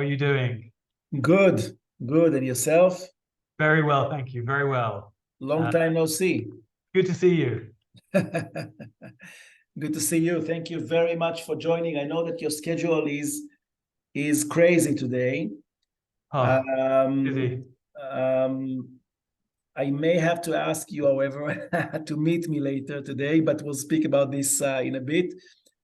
you doing? Good, good. And yourself? Very well, thank you. Very well. Long time no see. Good to see you. Good to see you. Thank you very much for joining. I know that your schedule is crazy today. Busy. I may have to ask you, however, to meet me later today, but we'll speak about this in a bit.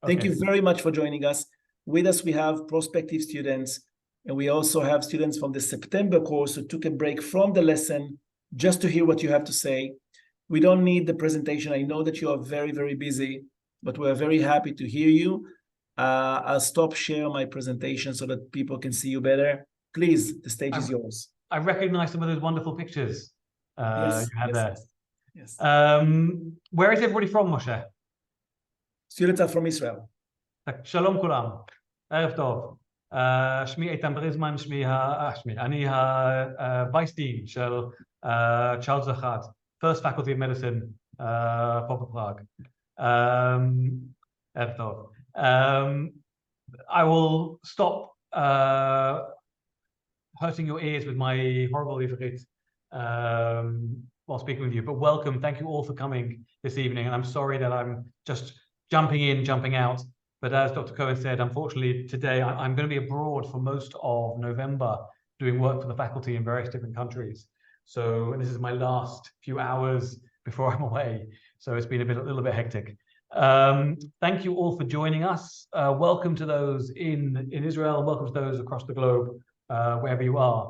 Thank you very much for joining us. With us, we have prospective students, and we also have students from the September course who took a break from the lesson just to hear what you have to say. We don't need the presentation. I know that you are very, very busy, but we're very happy to hear you. I'll stop share my presentation so that people can see you better. Please, the stage is yours. I recognize some of those wonderful pictures you had there. Yes. Where is everybody from, Moshe? Students are from Israel. שלום כולם, ערב טוב. שמי איתן בריזמן, אני ה-Vice Dean של צ'רלס 1, First Faculty of Medicine, פה בפראג. ערב טוב. I will stop hurting your ears with my horrible Ivrit while speaking with you, but welcome. Thank you all for coming this evening, and I'm sorry that I'm just jumping in, jumping out. But as Dr. Cohen said, unfortunately, today I'm going to be abroad for most of November doing work for the faculty in various different countries. So this is my last few hours before I'm away. So it's been a little bit hectic. Thank you all for joining us. Welcome to those in Israel. Welcome to those across the globe, wherever you are.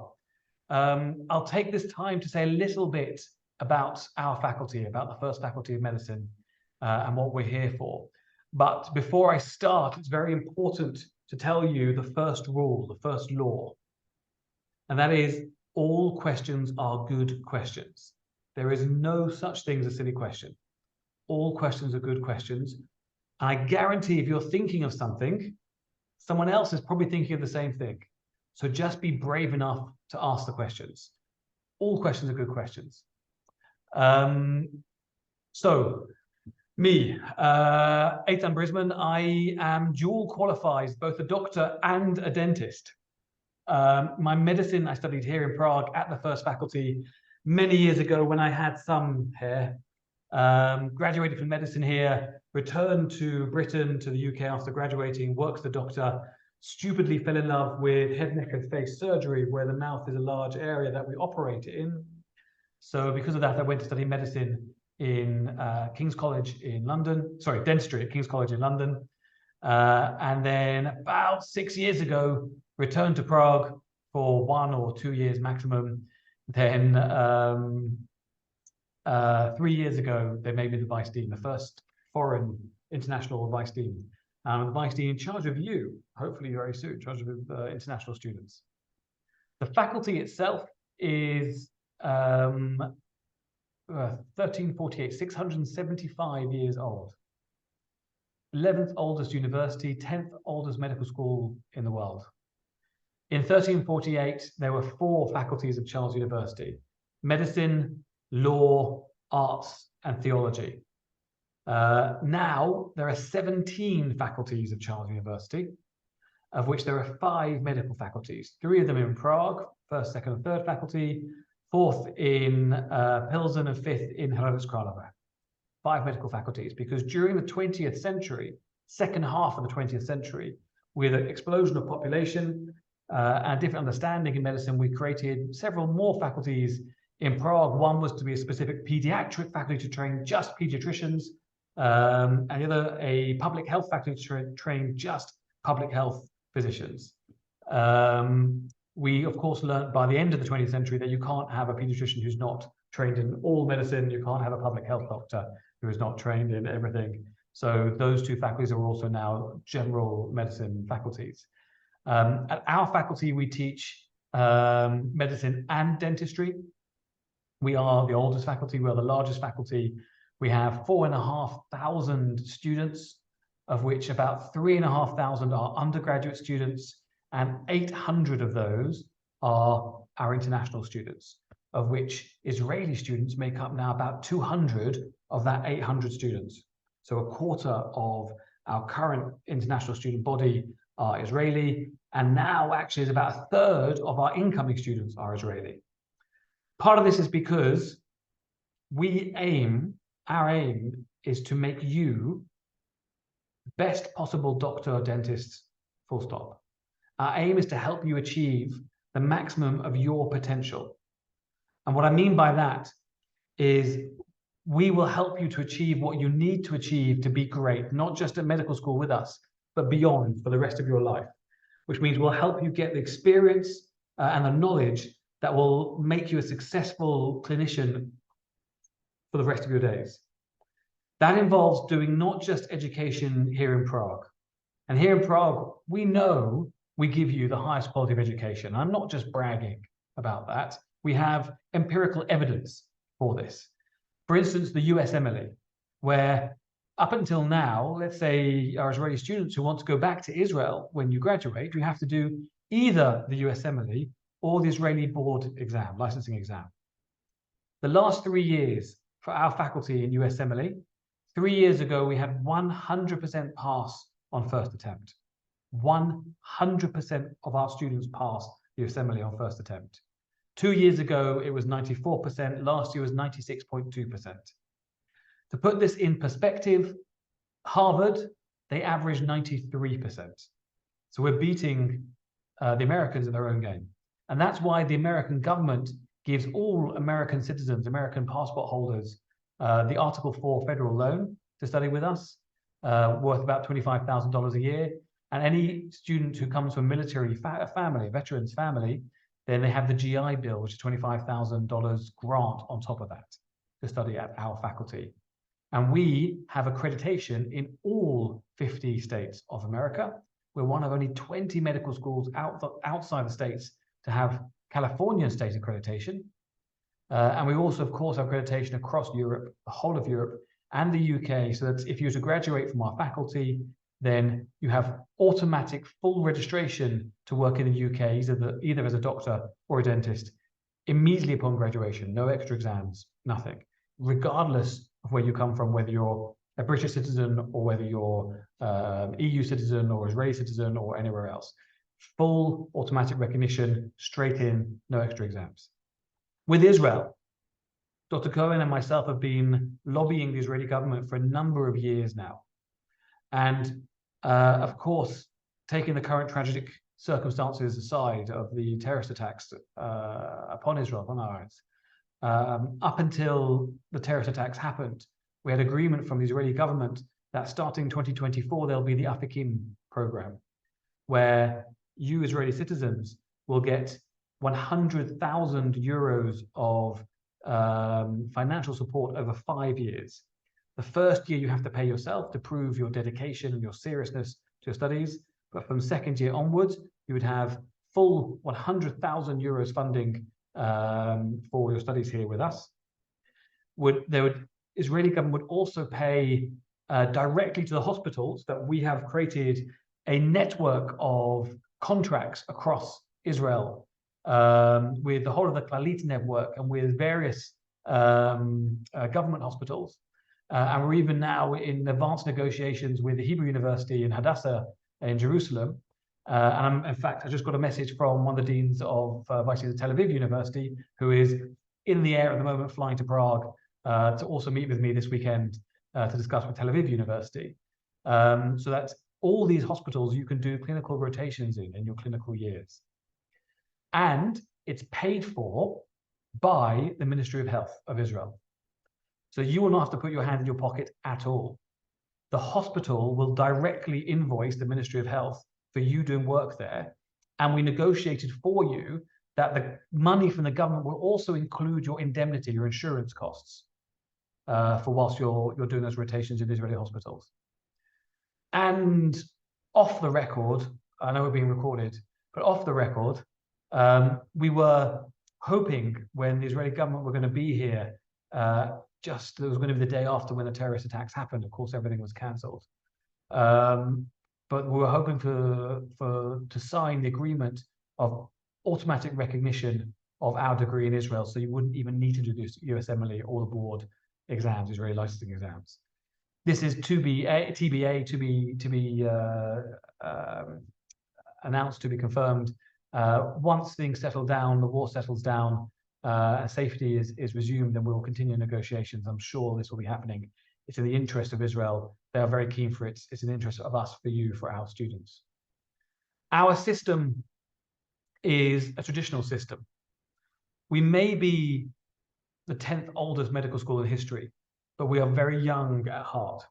I'll take this time to say a little bit about our faculty, about the First Faculty of Medicine, and what we're here for. But before I start, it's very important to tell you the first rule, the first law. And that is, all questions are good questions. There is no such thing as a silly question. All questions are good questions. And I guarantee if you're thinking of something, someone else is probably thinking of the same thing. So just be brave enough to ask the questions. All questions are good questions. Me, Eitan Brizman, I am dual qualified, both a doctor and a dentist. My medicine I studied here in Prague at the First Faculty many years ago when I had some hair. Graduated from medicine here, returned to Britain, to the UK after graduating, worked as a doctor, stupidly fell in love with head, neck and face surgery, where the mouth is a large area that we operate in. So because of that, I went to study medicine in King's College in London, dentistry at King's College in London. And then about 6 years ago, returned to Prague for 1 or 2 years maximum. Then 3 years ago, they made me the Vice Dean, the first foreign international Vice Dean. The Vice Dean in charge of you, hopefully very soon, in charge of international students. The faculty itself is 1348, 675 years old. 11th oldest university, 10th oldest medical school in the world. In 1348, there were 4 faculties of Charles University: medicine, law, arts, and theology. Now, there are 17 faculties of Charles University, of which there are 5 medical faculties. 3 of them in Prague, first, second, and third faculty, 4th in Pilsen, and 5th in Hradec Králové. 5 medical faculties, because during the 20th century, second half of the 20th century, with an explosion of population and different understanding in medicine, we created several more faculties in Prague. One was to be a specific pediatric faculty to train just pediatricians, and the other a public health faculty to train just public health physicians. We, of course, learned by the end of the 20th century that you can't have a pediatrician who's not trained in all medicine. You can't have a public health doctor who is not trained in everything. So those 2 faculties are also now general medicine faculties. At our faculty, we teach medicine and dentistry. We are the oldest faculty. We are the largest faculty. We have 4,500 students, of which about 3,500 are undergraduate students, and 800 of those are our international students, of which Israeli students make up now about 200 of that 800 students. So a quarter of our current international student body are Israeli, and now actually is about a third of our incoming students are Israeli. Part of this is because our aim is to make you best possible doctor or dentist, full stop. Our aim is to help you achieve the maximum of your potential. And what I mean by that is we will help you to achieve what you need to achieve to be great, not just at medical school with us, but beyond for the rest of your life, which means we'll help you get the experience and the knowledge that will make you a successful clinician for the rest of your days. That involves doing not just education here in Prague. And here in Prague, we know we give you the highest quality of education. I'm not just bragging about that. We have empirical evidence for this. For instance, the USMLE, where up until now, let's say our Israeli students who want to go back to Israel when you graduate, you have to do either the USMLE or the Israeli board exam, licensing exam. The last 3 years for our faculty in USMLE, 3 years ago, we had 100% pass on first attempt. 100% of our students passed the USMLE on first attempt. 2 years ago, it was 94%. Last year was 96.2%. To put this in perspective, Harvard, they average 93%. So we're beating the Americans in their own game. And that's why the American government gives all American citizens, American passport holders, the Article 4 federal loan to study with us, worth about $25,000 a year. And any student who comes from a military family, veterans family, then they have the GI Bill, which is $25,000 grant on top of that to study at our faculty. And we have accreditation in all 50 states of America. We're one of only 20 medical schools outside the states to have Californian state accreditation. And we also, of course, have accreditation across Europe, the whole of Europe and the UK, so that if you were to graduate from our faculty, then you have automatic full registration to work in the UK, either as a doctor or a dentist, immediately upon graduation, no extra exams, nothing, regardless of where you come from, whether you're a British citizen or whether you're EU citizen or Israeli citizen or anywhere else. Full automatic recognition, straight in, no extra exams. With Israel, Dr. Cohen and myself have been lobbying the Israeli government for a number of years now. And of course, taking the current tragic circumstances aside of the terrorist attacks upon Israel, upon our eyes, up until the terrorist attacks happened, we had agreement from the Israeli government that starting 2024, there'll be the Afikim program, where you Israeli citizens will get 100,000 euros of financial support over 5 years. The first year you have to pay yourself to prove your dedication and your seriousness to your studies. But from second year onwards, you would have full 100,000 euros funding for your studies here with us. Israeli government would also pay directly to the hospitals that we have created a network of contracts across Israel with the whole of the Clalit network and with various government hospitals. And we're even now in advanced negotiations with the Hebrew University in Hadassah in Jerusalem. And in fact, I just got a message from one of the deans of the Tel Aviv University, who is in the air at the moment, flying to Prague to also meet with me this weekend to discuss with Tel Aviv University. So that all these hospitals you can do clinical rotations in your clinical years. And it's paid for by the Ministry of Health of Israel. So you will not have to put your hand in your pocket at all. The hospital will directly invoice the Ministry of Health for you doing work there. And we negotiated for you that the money from the government will also include your indemnity, your insurance costs for whilst you're doing those rotations in Israeli hospitals. And off the record, I know we're being recorded, but off the record, we were hoping when the Israeli government were going to be here, it was going to be the day after when the terrorist attacks happened. Of course, everything was cancelled. But we were hoping to sign the agreement of automatic recognition of our degree in Israel, so you wouldn't even need to do this USMLE or the board exams, Israeli licensing exams. This is TBA, to be announced to be confirmed. Once things settle down, the war settles down, and safety is resumed, then we will continue negotiations. I'm sure this will be happening. It's in the interest of Israel. They are very keen for it. It's in the interest of us, for you, for our students. Our system is a traditional system. We may be the 10th oldest medical school in history, but we are very young at heart.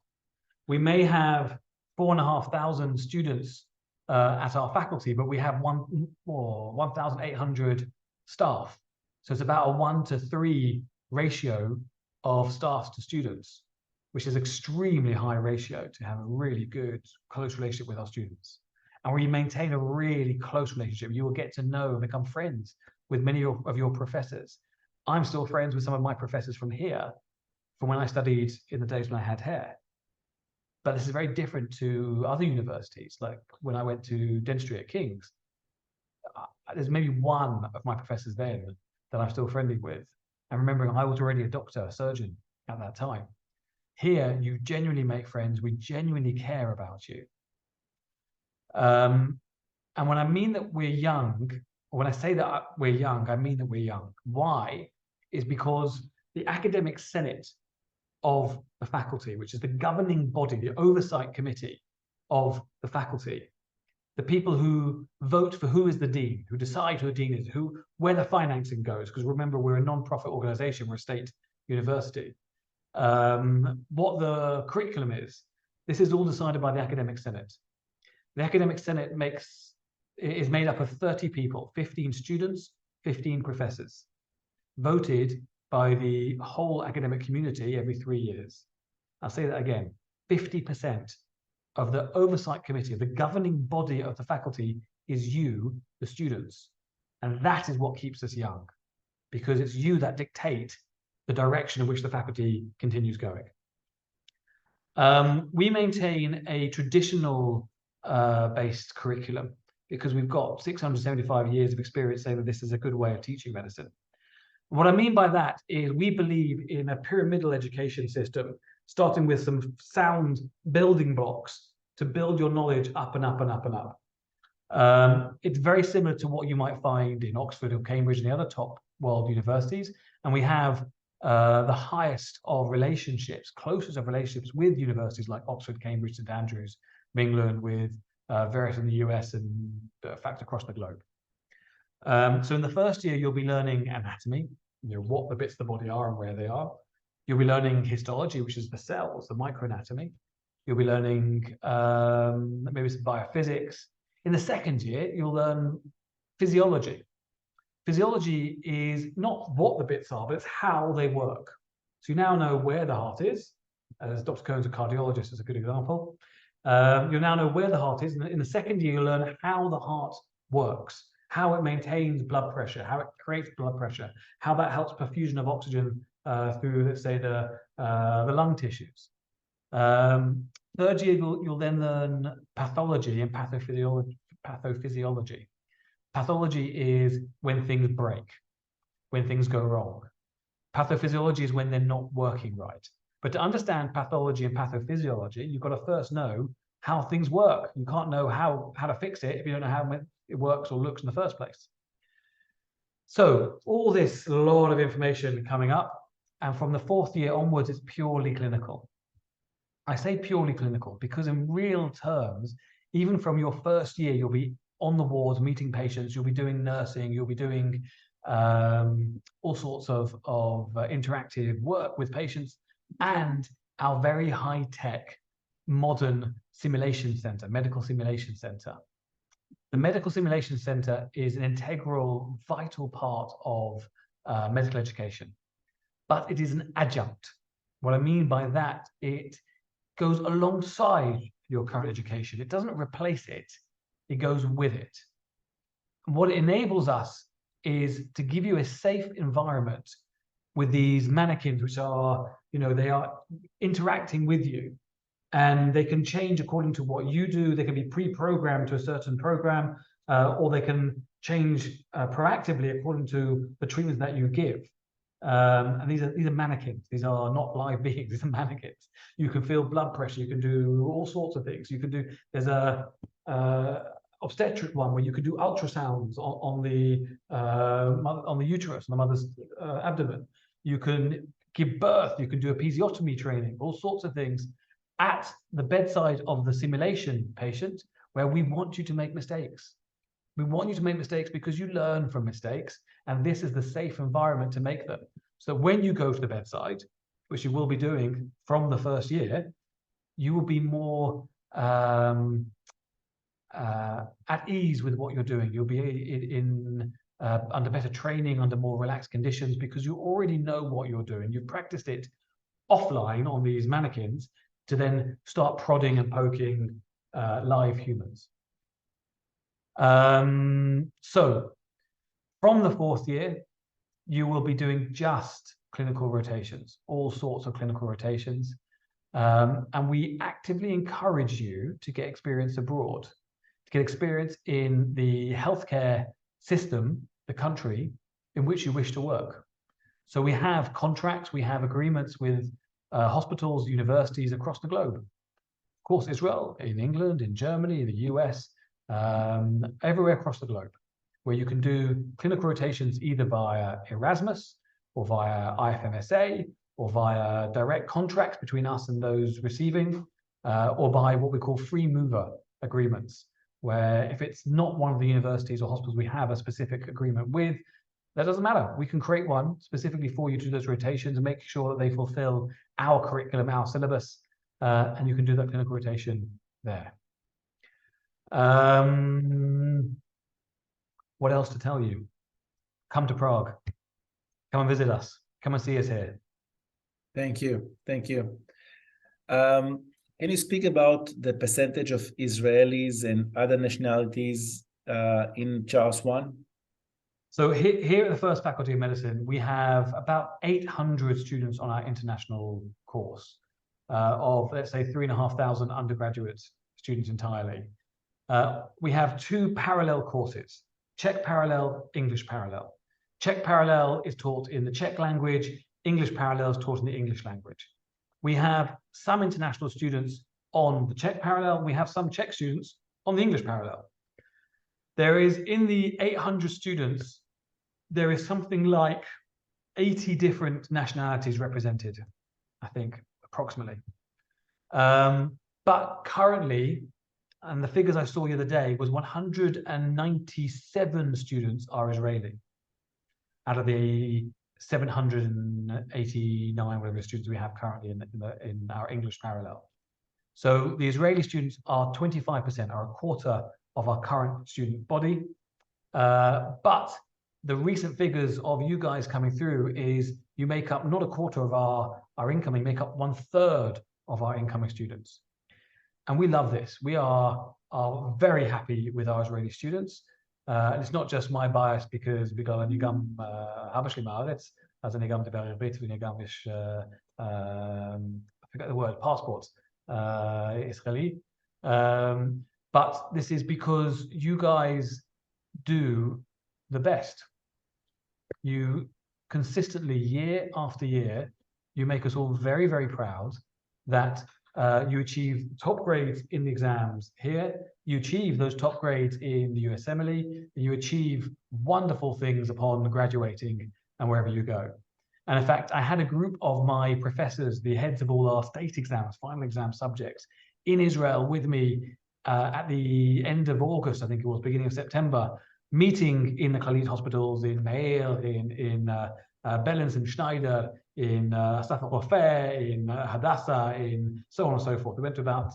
We may have 4,500 students at our faculty, but we have 1,800 staff. So it's about a 1-to-3 ratio of staff to students, which is extremely high ratio to have a really good, close relationship with our students. And we maintain a really close relationship. You will get to know and become friends with many of your professors. I'm still friends with some of my professors from here, from when I studied in the days when I had hair. But this is very different to other universities. Like when I went to dentistry at King's, there's maybe one of my professors then that I'm still friendly with. And remembering I was already a doctor, a surgeon at that time. Here, you genuinely make friends. We genuinely care about you. And when I mean that we're young, or when I say that we're young, I mean that we're young. Why? Is because the academic senate of the faculty, which is the governing body, the oversight committee of the faculty, the people who vote for who is the dean, who decide who a dean is, where the financing goes, because remember, we're a non-profit organization, we're a state university, what the curriculum is. This is all decided by the academic senate. The academic senate is made up of 30 people, 15 students, 15 professors, voted by the whole academic community every 3 years. I'll say that again, 50% of the oversight committee, of the governing body of the faculty, is you, the students. And that is what keeps us young, because it's you that dictate the direction in which the faculty continues going. We maintain a traditional based curriculum because we've got 675 years of experience saying that this is a good way of teaching medicine. What I mean by that is we believe in a pyramidal education system, starting with some sound building blocks to build your knowledge up and up and up and up. It's very similar to what you might find in Oxford or Cambridge and the other top world universities. And we have the highest of relationships, closest of relationships with universities like Oxford, Cambridge, St. Andrews, England, with various in the US and in fact across the globe. So in the first year, you'll be learning anatomy, what the bits of the body are and where they are. You'll be learning histology, which is the cells, the microanatomy. You'll be learning maybe some biophysics. In the second year, you'll learn physiology. Physiology is not what the bits are, but it's how they work. So you now know where the heart is, as Dr. Cohen's a cardiologist, is a good example. You'll now know where the heart is. And in the second year, you'll learn how the heart works, how it maintains blood pressure, how it creates blood pressure, how that helps perfusion of oxygen through, let's say, the lung tissues. Third year, you'll then learn pathology and pathophysiology. Pathology is when things break, when things go wrong. Pathophysiology is when they're not working right. But to understand pathology and pathophysiology, you've got to first know how things work. You can't know how to fix it if you don't know how it works or looks in the first place. So all this, a lot of information coming up. And from the fourth year onwards, it's purely clinical. I say purely clinical because in real terms, even from your first year, you'll be on the wards, meeting patients, you'll be doing nursing, you'll be doing all sorts of interactive work with patients, and our very high-tech, modern simulation center, medical simulation center. The medical simulation center is an integral, vital part of medical education, but it is an adjunct. What I mean by that, it goes alongside your current education. It doesn't replace it. It goes with it. And what it enables us is to give you a safe environment with these mannequins, which are, they are interacting with you, and they can change according to what you do. They can be pre-programmed to a certain program, or they can change proactively according to the treatments that you give. And these are mannequins. These are not live beings. These are mannequins. You can feel blood pressure. You can do all sorts of things. You can do. There's a obstetric one where you could do ultrasounds on the uterus, on the mother's abdomen. You can give birth, you can do episiotomy training, all sorts of things at the bedside of the simulation patient, where we want you to make mistakes. We want you to make mistakes because you learn from mistakes, and this is the safe environment to make them. So when you go to the bedside, which you will be doing from the first year, you will be more at ease with what you're doing. You'll be under better training, under more relaxed conditions, because you already know what you're doing. You've practiced it offline on these mannequins to then start prodding and poking live humans. So from the fourth year, you will be doing just clinical rotations, all sorts of clinical rotations. And we actively encourage you to get experience abroad, to get experience in the healthcare system, the country in which you wish to work. So we have contracts, we have agreements with hospitals, universities across the globe. Of course, Israel, in England, in Germany, in the US, everywhere across the globe, where you can do clinical rotations either via Erasmus or via IFMSA or via direct contracts between us and those receiving, or by what we call free mover agreements, where if it's not one of the universities or hospitals we have a specific agreement with, that doesn't matter. We can create one specifically for you to do those rotations and make sure that they fulfill our curriculum, our syllabus, and you can do that clinical rotation there. What else to tell you? Come to Prague. Come and visit us. Come and see us here. Thank you. Thank you. Can you speak about the percentage of Israelis and other nationalities in Charles 1? So here at the First Faculty of Medicine, we have about 800 students on our international course of, let's say, 3,500 undergraduate students entirely. We have two parallel courses, Czech parallel, English parallel. Czech parallel is taught in the Czech language, English parallel is taught in the English language. We have some international students on the Czech parallel, we have some Czech students on the English parallel. There is, in the 800 students, there is something like 80 different nationalities represented, I think, approximately. But currently, and the figures I saw the other day, was 197 students are Israeli out of the 789 whatever students we have currently in our English parallel. So the Israeli students are 25%, are a quarter of our current student body. But the recent figures of you guys coming through is you make up not a quarter of our incoming, you make up 1/3 of our incoming students. And we love this. We are very happy with our Israeli students. And it's not just my bias, because בגלל אני גם אבא שלי מהארץ, אז אני גם מדבר עברית ואני גם יש, I forget the word, passport, Israeli. But this is because you guys do the best. You consistently, year after year, you make us all very, very proud that you achieve top grades in the exams here, you achieve those top grades in the USMLE, and you achieve wonderful things upon graduating and wherever you go. And in fact, I had a group of my professors, the heads of all our state exams, final exam subjects, in Israel with me at the end of August, I think it was, beginning of September, meeting in the Khalid hospitals in Meir, in Bellens and Schneider, in Asaf Rofeh, in Hadassah, in so on and so forth. We went to about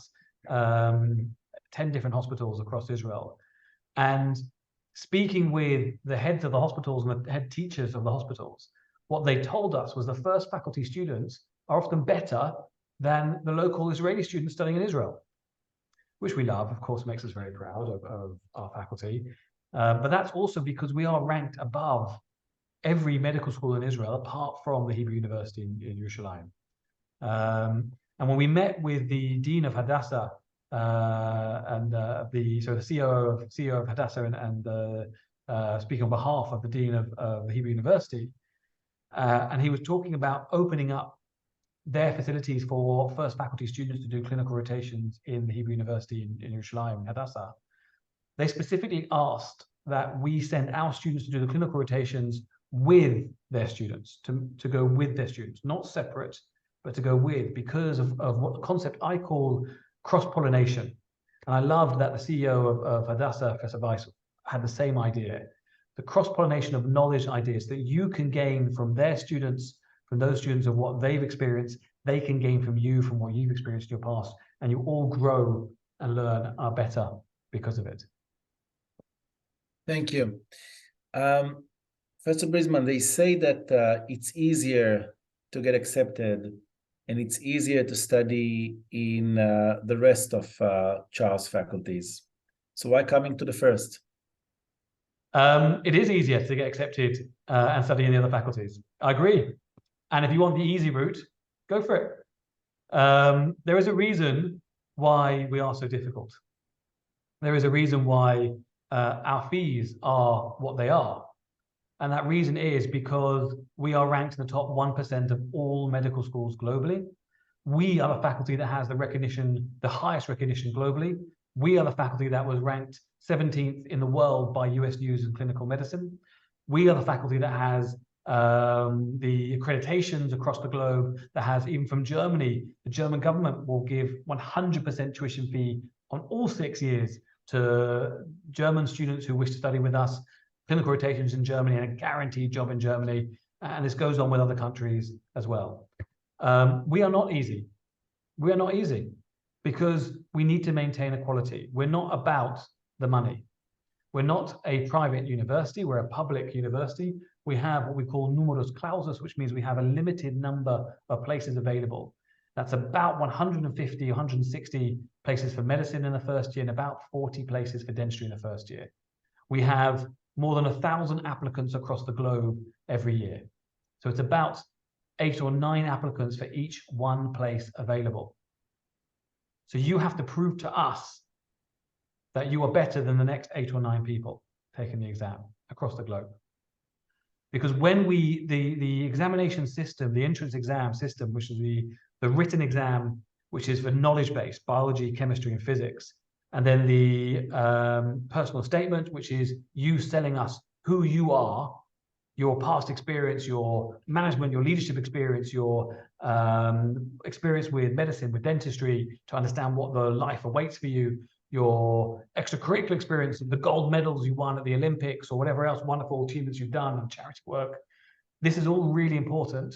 10 different hospitals across Israel. And speaking with the heads of the hospitals and the head teachers of the hospitals, what they told us was the first faculty students are often better than the local Israeli students studying in Israel, which we love, of course, makes us very proud of our faculty. But that's also because we are ranked above every medical school in Israel, apart from the Hebrew University in Yerushalayim. And when we met with the Dean of Hadassah and the CEO of Hadassah and speaking on behalf of the Dean of the Hebrew University, and he was talking about opening up their facilities for first faculty students to do clinical rotations in the Hebrew University in Yerushalayim, Hadassah. they specifically asked that we send our students to do the clinical rotations with their students, to go with their students, not separate, but to go with, because of what the concept I call cross-pollination. And I loved that the CEO of Hadassah, Professor Weiss, had the same idea. The cross-pollination of knowledge ideas that you can gain from their students, from those students of what they've experienced, they can gain from you, from what you've experienced in your past, and you all grow and learn are better because of it. Thank you. Professor Brizman, they say that it's easier to get accepted and it's easier to study in the rest of Charles faculties. So why coming to the first? It is easier to get accepted and study in the other faculties. I agree. And if you want the easy route, go for it. There is a reason why we are so difficult. There is a reason why our fees are what they are. And that reason is because we are ranked in the top 1% of all medical schools globally. We are the faculty that has the recognition, the highest recognition globally. We are the faculty that was ranked 17th in the world by US News and Clinical Medicine. We are the faculty that has the accreditations across the globe, that has, even from Germany, the German government will give 100% tuition fee on all 6 years to German students who wish to study with us, clinical rotations in Germany, and a guaranteed job in Germany. And this goes on with other countries as well. We are not easy. We are not easy because we need to maintain equality. We're not about the money. We're not a private university. We're a public university. We have what we call numerus clausus, which means we have a limited number of places available. That's about 150, 160 places for medicine in the first year and about 40 places for dentistry in the first year. We have more than 1,000 applicants across the globe every year. So it's about 8 or 9 applicants for each one place available. So you have to prove to us that you are better than the next 8 or 9 people taking the exam across the globe. Because when the examination system, the entrance exam system, which is the written exam, which is for knowledge-based, biology, chemistry, and physics, and then the personal statement, which is you selling us who you are, your past experience, your management, your leadership experience, your experience with medicine, with dentistry, to understand what the life awaits for you, your extracurricular experience, the gold medals you won at the Olympics, or whatever else wonderful achievements you've done in charity work. This is all really important.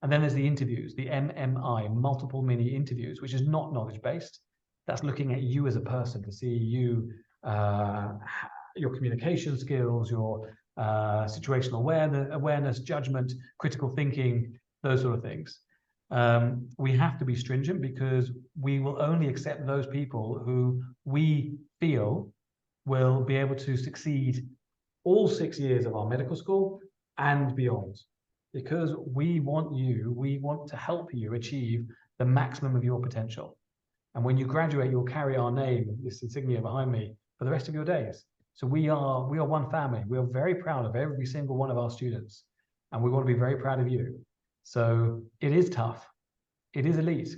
And then there's the interviews, the MMI, multiple mini interviews, which is not knowledge-based. That's looking at you as a person to see you, your communication skills, your situational awareness, judgment, critical thinking, those sort of things. We have to be stringent because we will only accept those people who we feel will be able to succeed all 6 years of our medical school and beyond. Because we want to help you achieve the maximum of your potential. And when you graduate, you'll carry our name, this insignia behind me, for the rest of your days. So we are one family. We are very proud of every single one of our students, and we want to be very proud of you. So it is tough. It is elite.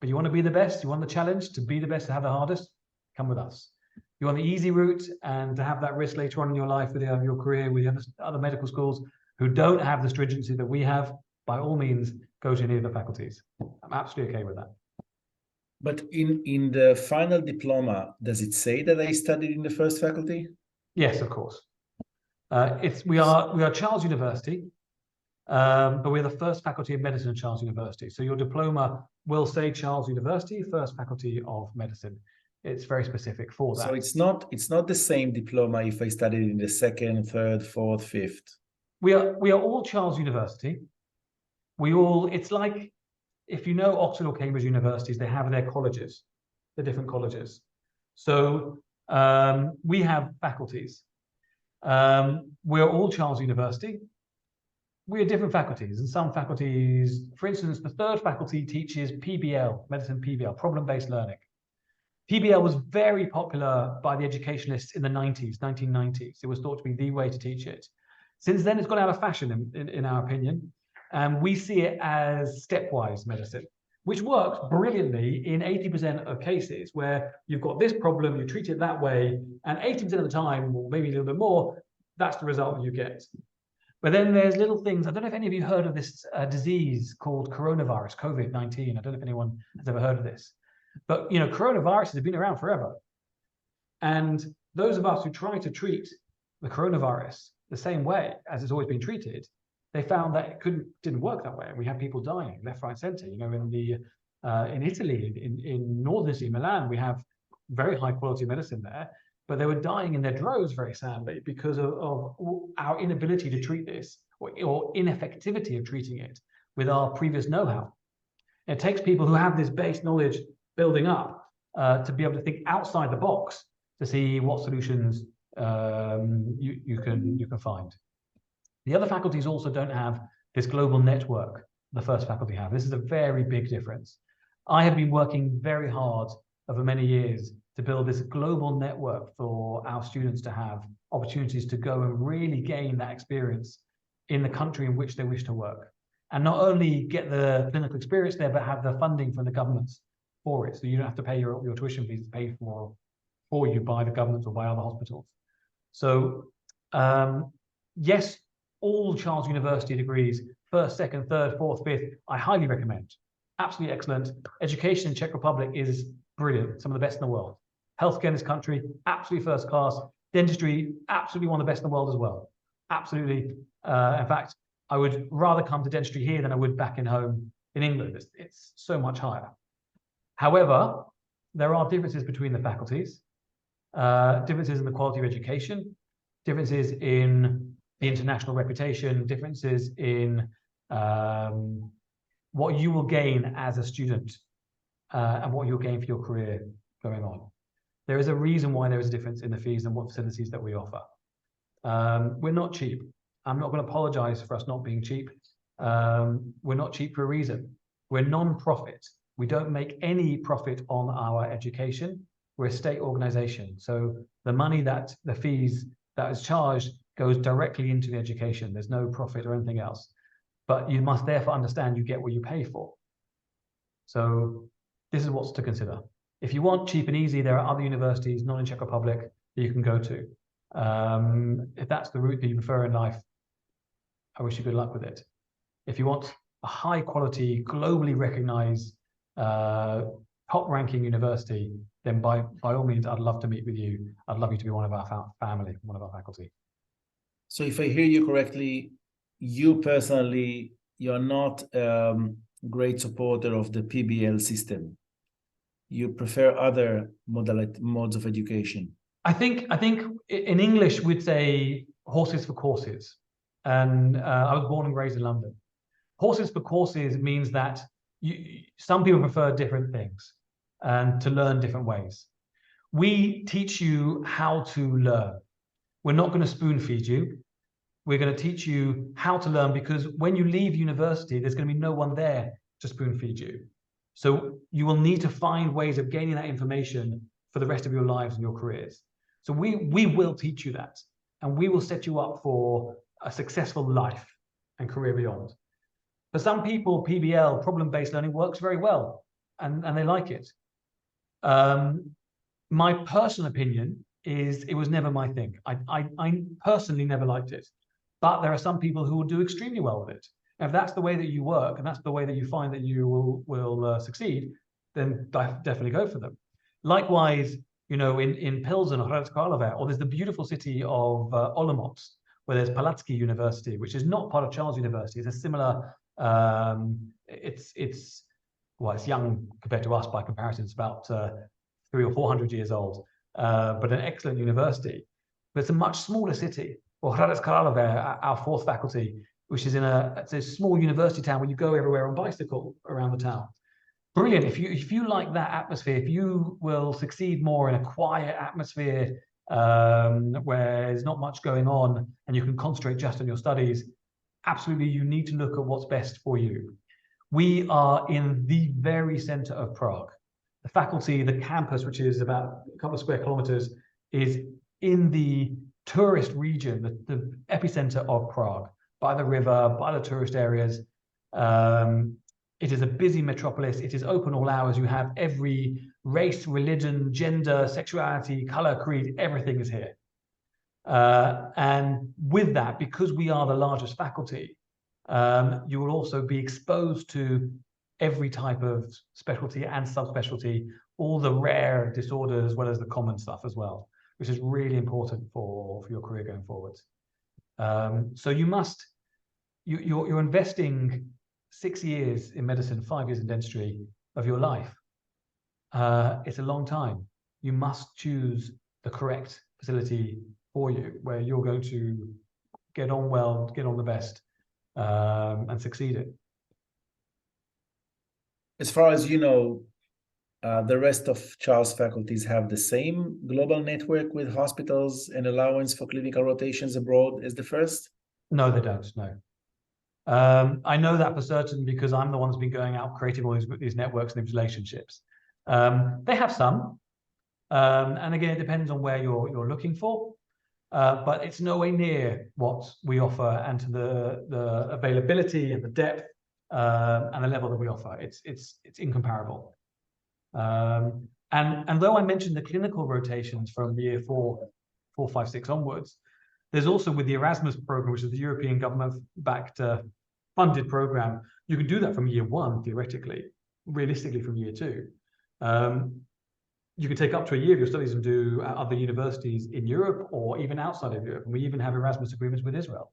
But you want to be the best, you want the challenge to be the best, to have the hardest, come with us. You want the easy route and to have that risk later on in your life with your career, with other medical schools who don't have the stringency that we have, by all means, go to any of the faculties. I'm absolutely okay with that. But in the final diploma, does it say that I studied in the first faculty? Yes, of course. We are Charles University, but we're the first faculty of medicine at Charles University. So your diploma will say Charles University, first faculty of medicine. It's very specific for that. So it's not the same diploma if I studied in the second, third, fourth, fifth. We are all Charles University. It's like, if you know Oxford or Cambridge universities, they have their colleges, the different colleges. So we have faculties. We're all Charles University. We are different faculties, and some faculties, for instance, the third faculty teaches PBL, medicine PBL, problem-based learning. PBL was very popular by the educationalists in the 1990s. It was thought to be the way to teach it. Since then, it's gone out of fashion, in our opinion. And we see it as stepwise medicine. which works brilliantly in 80% of cases where you've got this problem, you treat it that way, and 80% of the time, or maybe a little bit more, that's the result you get. But then there's little things. I don't know if any of you heard of this disease called coronavirus, COVID-19. I don't know if anyone has ever heard of this. But, you know, coronaviruses have been around forever. And those of us who try to treat the coronavirus the same way as it's always been treated, they found that it didn't work that way. And we had people dying left, right, center. You know, in Italy, in northern Italy, Milan, we have very high quality medicine there, but they were dying in their droves, very sadly, because of our inability to treat this, or ineffectivity of treating it with our previous know-how. It takes people who have this base knowledge building up to be able to think outside the box to see what solutions you can find. The other faculties also don't have this global network the first faculty have. This is a very big difference. I have been working very hard over many years to build this global network for our students to have opportunities to go and really gain that experience in the country in which they wish to work. And not only get the clinical experience there, but have the funding from the governments for it. So you don't have to pay your tuition fees paid for you by the government or by other hospitals. So yes, all Charles University degrees, first, second, third, fourth, fifth, I highly recommend. Absolutely excellent. Education in Czech Republic is brilliant, some of the best in the world. Healthcare in this country, absolutely first class. Dentistry, absolutely one of the best in the world as well. Absolutely. In fact, I would rather come to dentistry here than I would back in home in England. It's so much higher. However, there are differences between the faculties, differences in the quality of education, differences in the international reputation, differences in what you will gain as a student and what you'll gain for your career going on. There is a reason why there is a difference in the fees and what facilities that we offer. We're not cheap. I'm not going to apologize for us not being cheap. We're not cheap for a reason. We're non-profit. We don't make any profit on our education. We're a state organization. So the money the fees that is charged goes directly into the education. There's no profit or anything else. But you must therefore understand you get what you pay for. So this is what's to consider. If you want cheap and easy, there are other universities, not in Czech Republic, that you can go to. If that's the route that you prefer in life, I wish you good luck with it. If you want a high quality, globally recognized, top ranking university, then by all means, I'd love to meet with you. I'd love you to be one of our family, one of our faculty. So if I hear you correctly, you personally, you're not a great supporter of the PBL system. You prefer other modes of education. I think in English we'd say horses for courses. And I was born and raised in London. Horses for courses means that some people prefer different things and to learn different ways. We teach you how to learn. We're not going to spoon feed you. We're going to teach you how to learn, because when you leave university, there's going to be no one there to spoon feed you. So you will need to find ways of gaining that information for the rest of your lives and your careers. So we will teach you that, and we will set you up for a successful life and career beyond. For some people, PBL, problem-based learning, works very well, and they like it. My personal opinion is it was never my thing. I personally never liked it, but there are some people who will do extremely well with it. And if that's the way that you work, and that's the way that you find that you will succeed, then definitely go for them. Likewise, you know, in Pilsen or Hradec Králové, or there's the beautiful city of Olomouc, where there's Palacký University, which is not part of Charles University. It's a similar, it's young compared to us by comparison. It's about 300 or 400 years old, but an excellent university. But it's a much smaller city. Or Hradec Králové, our fourth faculty, which is it's a small university town where you go everywhere on bicycle around the town. Brilliant. If you like that atmosphere, if you will succeed more in a quiet atmosphere where there's not much going on and you can concentrate just on your studies, absolutely you need to look at what's best for you. We are in the very center of Prague. The faculty, the campus, which is about a couple of square kilometers, is in the tourist region, the epicenter of Prague, by the river, by the tourist areas. It is a busy metropolis. It is open all hours. You have every race, religion, gender, sexuality, color, creed, everything is here. And with that, because we are the largest faculty, you will also be exposed to every type of specialty and subspecialty, all the rare disorders as well as the common stuff as well, which is really important for your career going forward. So you're investing 6 years in medicine, 5 years in dentistry of your life. It's a long time. You must choose the correct facility for you, where you're going to get on well, get on the best, and succeed it. As far as you know, the rest of Charles faculties have the same global network with hospitals and allowance for clinical rotations abroad as the first? No, they don't, no. I know that for certain because I'm the one who's been going out creating all these networks and these relationships. They have some, and again, it depends on where you're looking for, but it's nowhere near what we offer and to the availability and the depth and the level that we offer. It's incomparable. And though I mentioned the clinical rotations from year 4, 5, 6 onwards, there's also with the Erasmus program, which is the European government-backed funded program, you can do that from year 1, theoretically, realistically from year 2. You can take up to a year of your studies and do other universities in Europe or even outside of Europe. And we even have Erasmus agreements with Israel,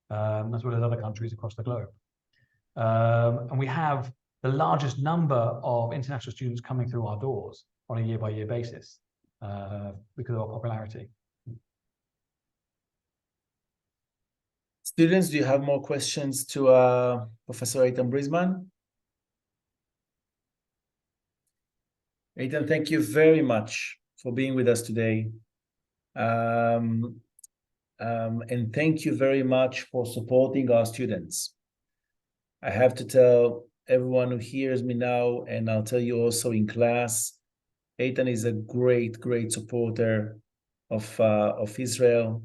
as well as other countries across the globe. And we have the largest number of international students coming through our doors on a year-by-year basis because of our popularity. Students, do you have more questions to Professor Eitan Brizman? Eitan, thank you very much for being with us today. And thank you very much for supporting our students. I have to tell everyone who hears me now, and I'll tell you also in class, Eitan is a great, great supporter of Israel,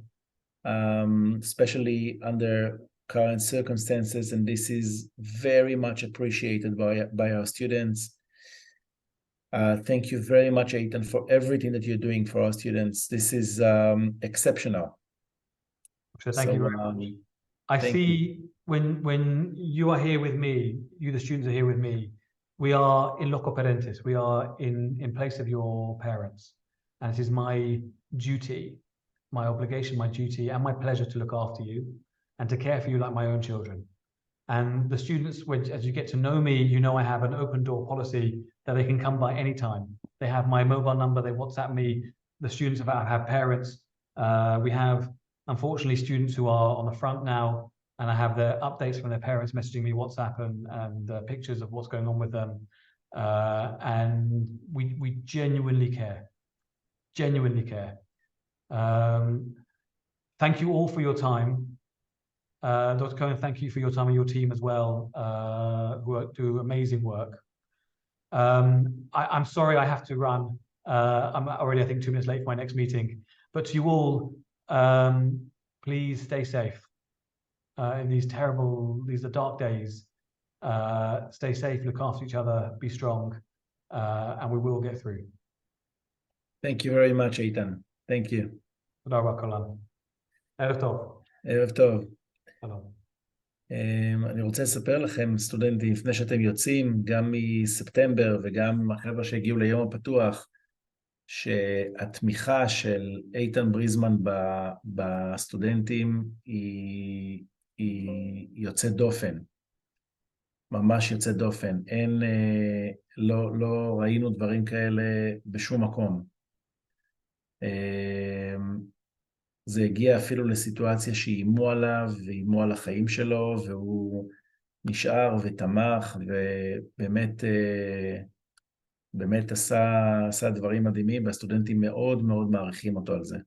especially under current circumstances, and this is very much appreciated by our students. Thank you very much, Eitan, for everything that you're doing for our students. This is exceptional. So thank you very much. I see when you are here with me, you the students are here with me, we are in loco parentis, we are in place of your parents. And it is my duty, my obligation, my duty, and my pleasure to look after you and to care for you like my own children. And the students, as you get to know me, you know I have an open door policy that they can come by anytime. They have my mobile number, they WhatsApp me. The students have parents. We have, unfortunately, students who are on the front now, and I have the updates from their parents messaging me WhatsApp and pictures of what's going on with them. And we genuinely care, genuinely care. Thank you all for your time. Dr. Cohen, thank you for your time and your team as well, who do amazing work. I'm sorry I have to run. I'm already, I think, 2 minutes late for my next meeting. But to you all, please stay safe in these are dark days. Stay safe, look after each other, be strong, and we will get through. Thank you very much, Eitan. Thank you. תודה רבה, כולם. ערב טוב. ערב טוב. שלום. אני רוצה לספר לכם, סטודנטים, לפני שאתם יוצאים, גם מספטמבר וגם החבר'ה שהגיעו ליום הפתוח, שהתמיכה של איתן בריזמן בסטודנטים היא יוצאת דופן. ממש יוצאת דופן. לא ראינו דברים כאלה בשום מקום. זה הגיע אפילו לסיטואציה שאימו עליו, ואימו על החיים שלו, והוא נשאר ותמך, ובאמת באמת עשה דברים מדהימים, והסטודנטים מאוד מאוד מעריכים אותו על זה.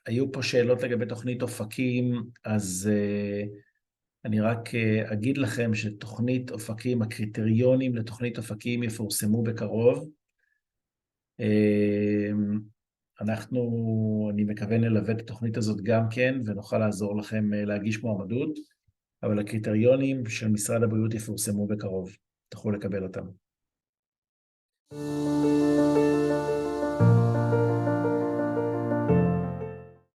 היו פה שאלות לגבי תוכנית אופקים, אז אני רק אגיד לכם שתוכנית אופקים, הקריטריונים לתוכנית אופקים יפורסמו בקרוב. אני מקווה ללווה את התוכנית הזאת גם כן, ונוכל לעזור לכם להגיש מועמדות. אבל הקריטריונים של משרד הבריאות יפורסמו בקרוב, תוכלו לקבל אותם.